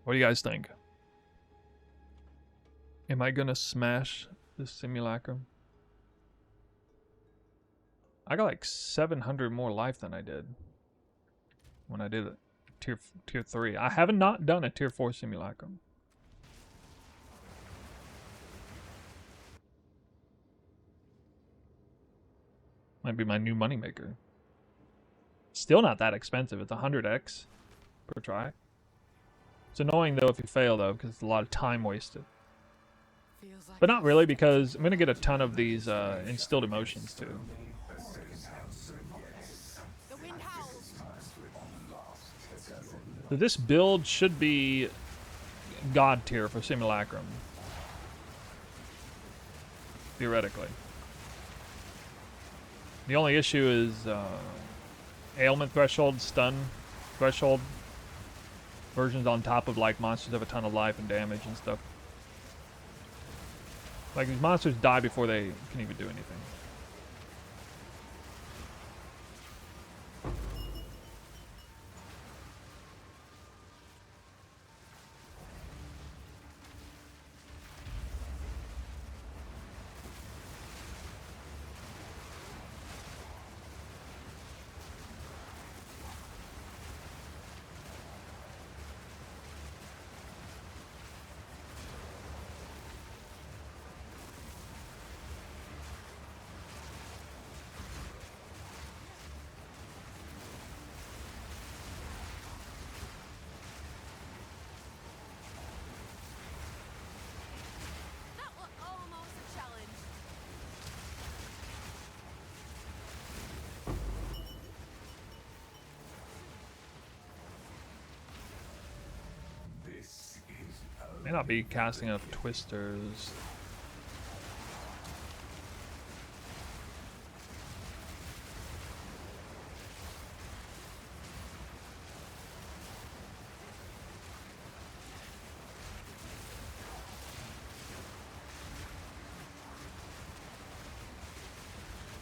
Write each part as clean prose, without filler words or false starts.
What do you guys think? Am I gonna smash this simulacrum? I got like 700 more life than I did when I did it. Tier 3. I haven't not done a tier 4 simulacrum. Might be my new moneymaker. Still not that expensive. It's 100x per try. It's annoying though if you fail though, because it's a lot of time wasted. But not really, because I'm gonna get a ton of these instilled emotions too. So this build should be god tier for Simulacrum. Theoretically. The only issue is ailment threshold, stun threshold versions on top of like monsters have a ton of life and damage and stuff. Like these monsters die before they can even do anything. May not be casting enough twisters.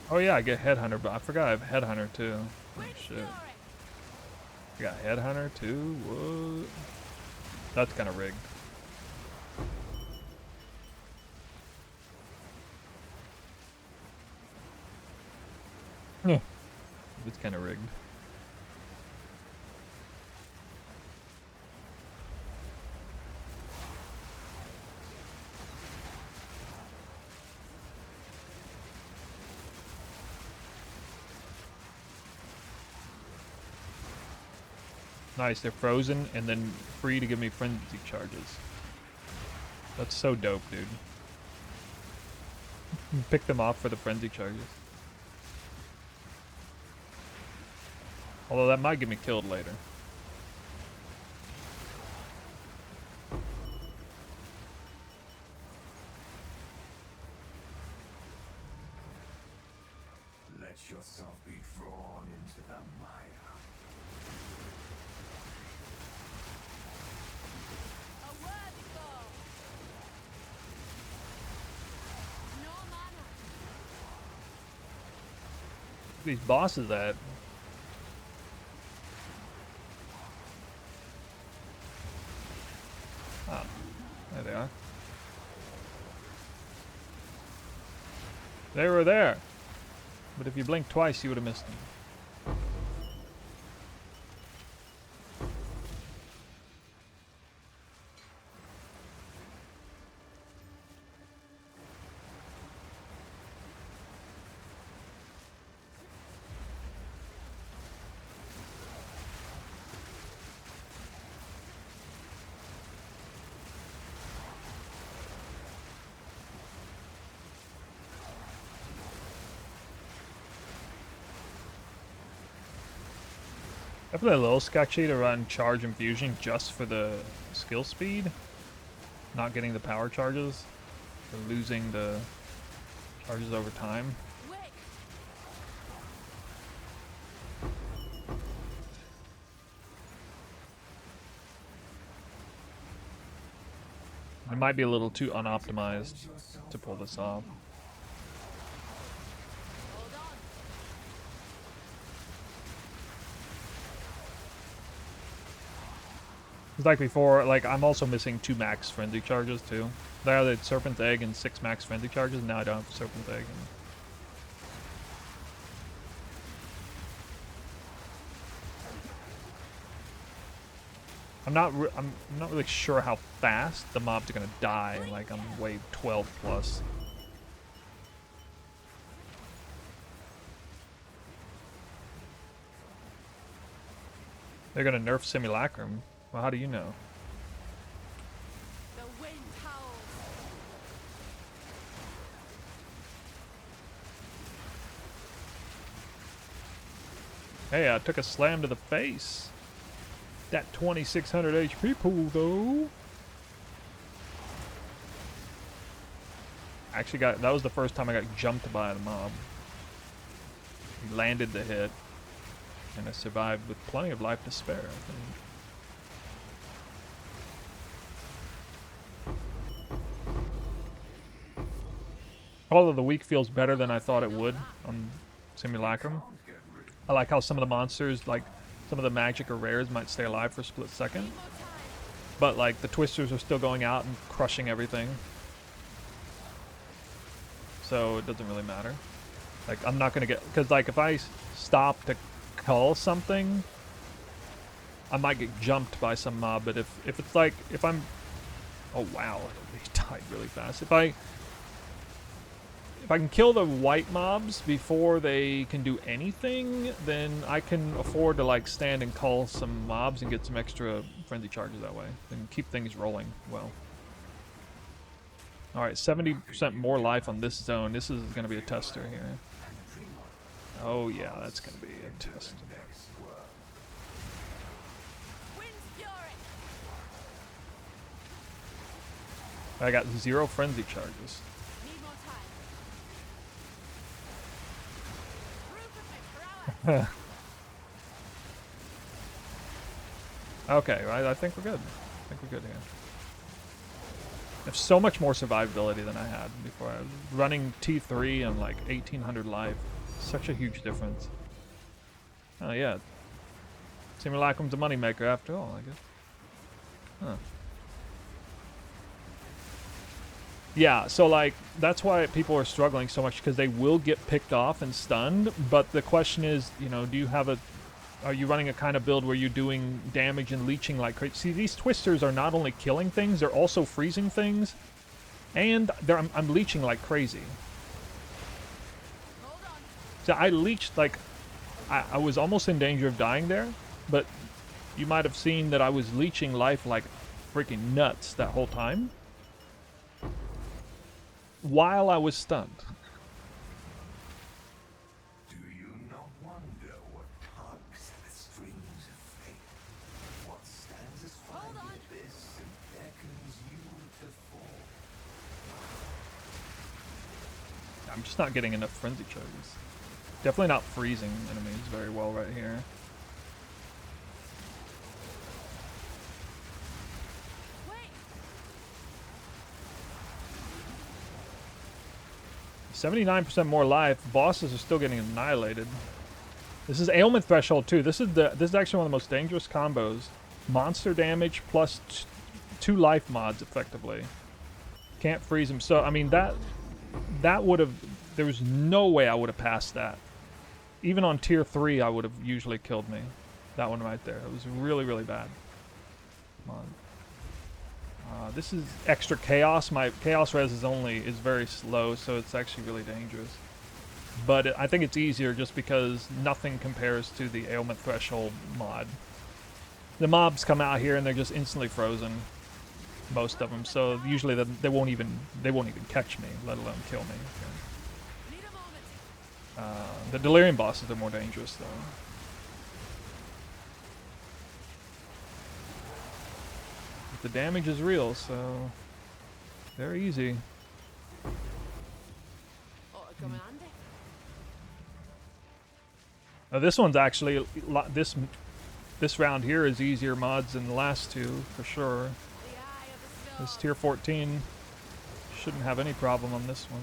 Oh yeah, I get Headhunter, but I forgot I have Headhunter too. Oh shit. I got Headhunter too? What? That's kind of rigged. Yeah. It's kind of rigged. Nice, they're frozen and then free to give me frenzy charges. That's so dope, dude. Pick them off for the frenzy charges. Although that might get me killed later. Let yourself be drawn into the mire. A worthy goal. No mana. These bosses at. Oh, there they are. They were there. But if you blinked twice, you would have missed them. I play a little sketchy to run charge infusion just for the skill speed, not getting the power charges, or losing the charges over time. It might be a little too unoptimized to pull this off. It's like before, like I'm also missing 2 max frenzy charges too. There I had Serpent's Egg and 6 max frenzy charges, and now I don't have Serpent's Egg. I'm not really sure how fast the mobs are gonna die. Like I'm wave 12 plus. They're gonna nerf Simulacrum. Well, how do you know? The wind howls. Hey, I took a slam to the face. That 2600 HP pool, though. Actually that was the first time I got jumped by a mob. He landed the hit, and I survived with plenty of life to spare, I think. Although the week feels better than I thought it would on Simulacrum. I like how some of the monsters, like some of the magic or rares, might stay alive for a split second. But like the twisters are still going out and crushing everything. So it doesn't really matter. Like I'm not gonna get, because like if I stop to cull something, I might get jumped by some mob. But if it's like, if I'm, oh wow, he died really fast. If I can kill the white mobs before they can do anything, then I can afford to like stand and cull some mobs and get some extra frenzy charges that way and keep things rolling well. Alright, 70% more life on this zone. This is going to be a tester here. Oh yeah, that's going to be a tester. Wind's fury. I got 0 frenzy charges. Need more time. Proof of my prowess. Okay, I think we're good. I think we're good here. I have so much more survivability than I had before. I was running T3 and like 1800 life. Such a huge difference. Oh yeah. Simulacrum's a moneymaker after all, I guess. Huh. Yeah, so like, that's why people are struggling so much, because they will get picked off and stunned, but the question is, you know, do you have a... Are you running a kind of build where you're doing damage and leeching like crazy? See, these twisters are not only killing things, they're also freezing things, and I'm leeching like crazy. Hold on. So I leeched, like, I was almost in danger of dying there, but you might have seen that I was leeching life like freaking nuts that whole time, while I was stunned. Do you not wonder what tugs at the strings of fate? What stands as fine Hold on. abyss and beckons you to fall? I'm just not getting enough frenzy charges. Definitely not freezing enemies very well right here. Wait. 79% more life. Bosses are still getting annihilated. This is ailment threshold too. This is actually one of the most dangerous combos. Monster damage plus 2 life mods effectively. Can't freeze him. So I mean that would have, there was no way I would have passed that. Even on tier 3 I would have usually killed me. That one right there. It was really, really bad. Come on. This is extra chaos. My chaos res is very slow, so it's actually really dangerous. But I think it's easier just because nothing compares to the ailment threshold mod. The mobs come out here and they're just instantly frozen, most of them. So usually they won't even catch me, let alone kill me. Need a moment. The delirium bosses are more dangerous though. The damage is real, so they're easy. Ought to come in handy. Now this one's actually this round here is easier mods than the last two for sure. The eye of the storm. This tier 14 shouldn't have any problem on this one.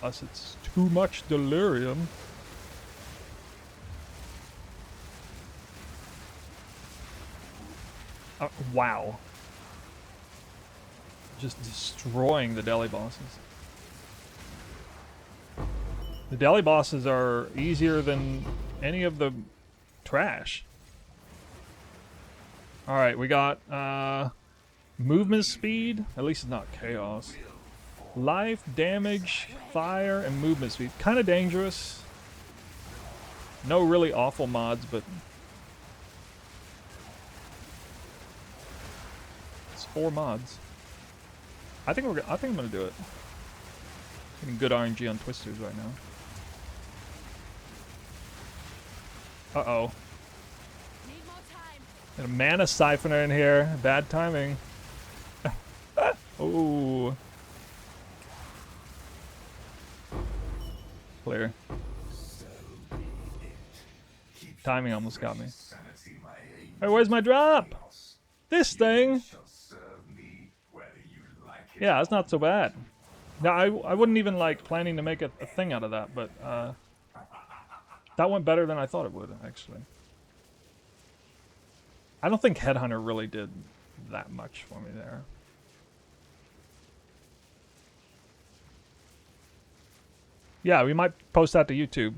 Unless it's too much delirium. Wow. Just destroying the deli bosses. The deli bosses are easier than any of the trash. Alright, we got movement speed. At least it's not chaos. Life, damage, fire, and movement speed. Kind of dangerous. No really awful mods, but it's 4 mods. I think I'm gonna do it. Getting good RNG on twisters right now. Uh-oh. Need more time. And a mana siphoner in here. Bad timing. Ooh. Clear. Timing almost got me. Hey, where's my drop? This thing? Yeah, that's not so bad. No, I wouldn't even like planning to make a thing out of that, but that went better than I thought it would, actually. I don't think Headhunter really did that much for me there. Yeah, we might post that to YouTube.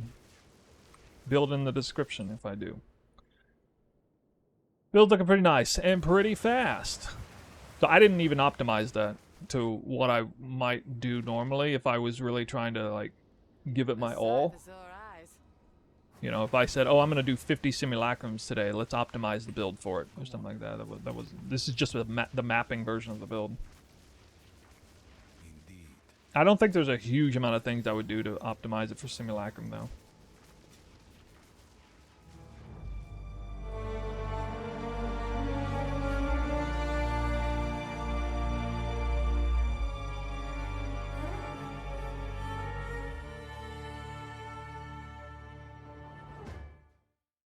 Build in the description if I do. Build's looking pretty nice and pretty fast. So I didn't even optimize that to what I might do normally if I was really trying to like give it my all. You know, if I said, "Oh, I'm going to do 50 simulacrums today. Let's optimize the build for it," or something like that. That was. This is just the mapping version of the build. I don't think there's a huge amount of things I would do to optimize it for simulacrum though.